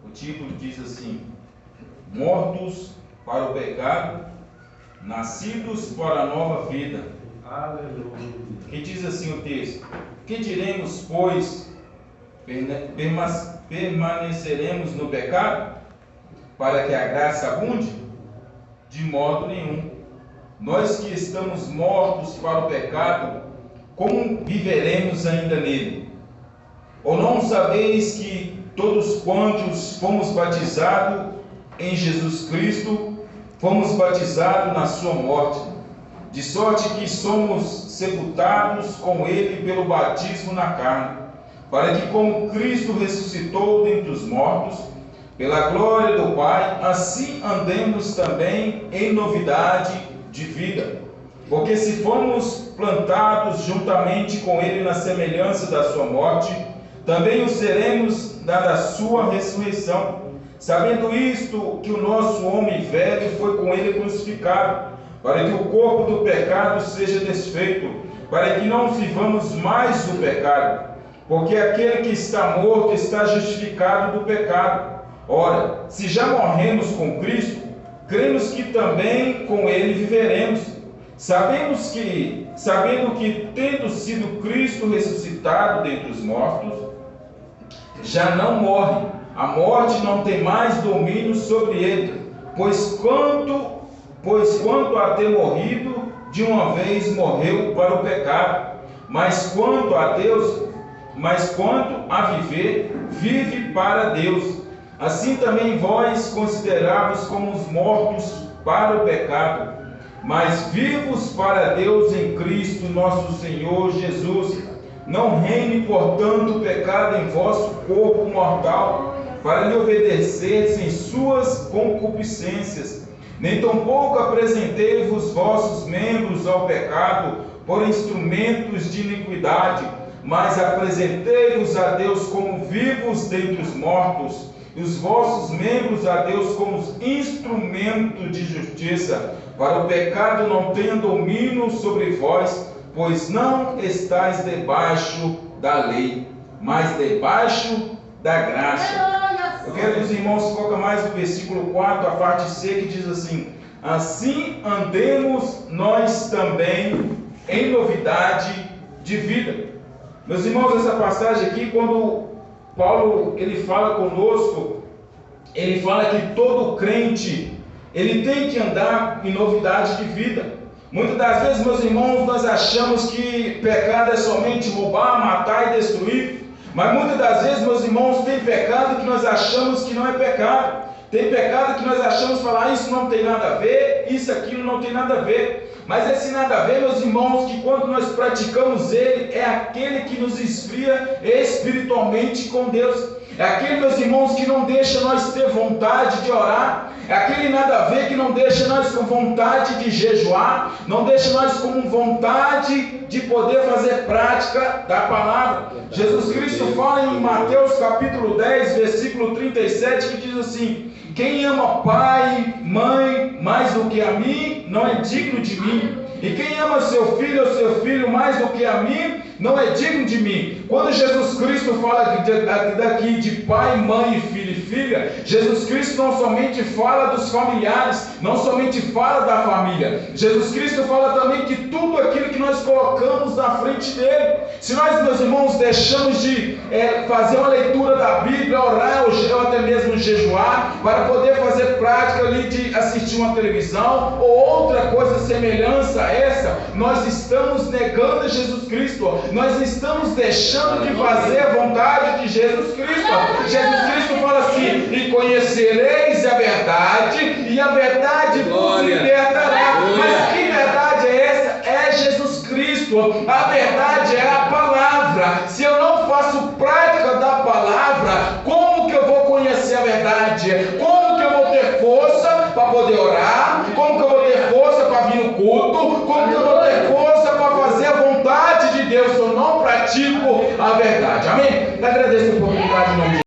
O título diz assim: Mortos para o pecado, nascidos para a nova vida. Aleluia. Que diz assim o texto: Que diremos, pois? Permaneceremos no pecado para que a graça abunde? De modo nenhum. Nós que estamos mortos para o pecado, como viveremos ainda nele? Ou não sabeis que todos quantos fomos batizados em Jesus Cristo, fomos batizados na sua morte, de sorte que somos sepultados com ele pelo batismo na carne, para que, como Cristo ressuscitou dentre os mortos, pela glória do Pai, assim andemos também em novidade de vida. Porque se fomos plantados juntamente com ele na semelhança da sua morte, também o seremos na da sua ressurreição. Sabendo isto, que o nosso homem velho foi com ele crucificado, para que o corpo do pecado seja desfeito, para que não vivamos mais do pecado. Porque aquele que está morto está justificado do pecado. Ora, se já morremos com Cristo, cremos que também com ele viveremos. Sabendo que tendo sido Cristo ressuscitado dentre os mortos, já não morre. A morte não tem mais domínio sobre ele, pois quanto a ter morrido, de uma vez morreu para o pecado, mas quanto a viver, vive para Deus. Assim também vós consideravos como os mortos para o pecado, mas vivos para Deus em Cristo nosso Senhor Jesus. Não reine, portanto, o pecado em vosso corpo mortal, para lhe obedecerdes em suas concupiscências. Nem tampouco apresentei-vos vossos membros ao pecado por instrumentos de iniquidade, mas apresentei-vos a Deus como vivos dentre os mortos, e os vossos membros a Deus como instrumento de justiça. Para o pecado não tenha domínio sobre vós, pois não estáis debaixo da lei, mas debaixo da graça. Eu quero que os irmãos foquem mais no versículo 4, a parte C, que diz assim: Assim andemos nós também em novidade de vida. Meus irmãos, essa passagem aqui, quando Paulo ele fala conosco, ele fala que todo crente ele tem que andar em novidade de vida. Muitas das vezes, meus irmãos, nós achamos que pecado é somente roubar, matar e destruir. Mas muitas das vezes, meus irmãos, tem pecado que nós achamos que não é pecado. Tem pecado que nós achamos falar, isso não tem nada a ver, isso, aquilo não tem nada a ver. Mas esse nada a ver, meus irmãos, que quando nós praticamos ele, é aquele que nos esfria espiritualmente com Deus. É aquele, meus irmãos, que não deixa nós ter vontade de orar. É aquele nada a ver que não deixa nós com vontade de jejuar, não deixa nós com vontade de poder fazer prática da palavra. Jesus Cristo fala em Mateus capítulo 10, versículo 37, que diz assim: Quem ama pai, mãe, mais do que a mim, não é digno de mim. E quem ama seu filho ou seu filho mais do que a mim, não é digno de mim. Quando Jesus Cristo fala daqui de pai, mãe, filho e filha, Jesus Cristo não somente fala dos familiares, não somente fala da família. Jesus Cristo fala também que tudo aquilo que nós colocamos na frente dele. Se nós, meus irmãos, deixamos de fazer uma leitura da Bíblia, orar ou até mesmo jejuar, para poder fazer prática ali de assistir uma televisão ou outra coisa semelhança a essa, nós estamos negando Jesus Cristo. Nós estamos deixando de fazer a vontade de Jesus Cristo. Jesus Cristo fala assim: e conhecereis a verdade, e a verdade vos libertará. Mas que verdade é essa? É Jesus Cristo. A verdade é a palavra. Se eu não faço prática da palavra, como que eu vou conhecer a verdade? Como que eu vou ter força para poder orar? Como que eu vou ter força para vir no culto? Como que eu vou ter força para fazer a vontade de Deus se eu não pratico a verdade? Amém? Agradeço a oportunidade em nome de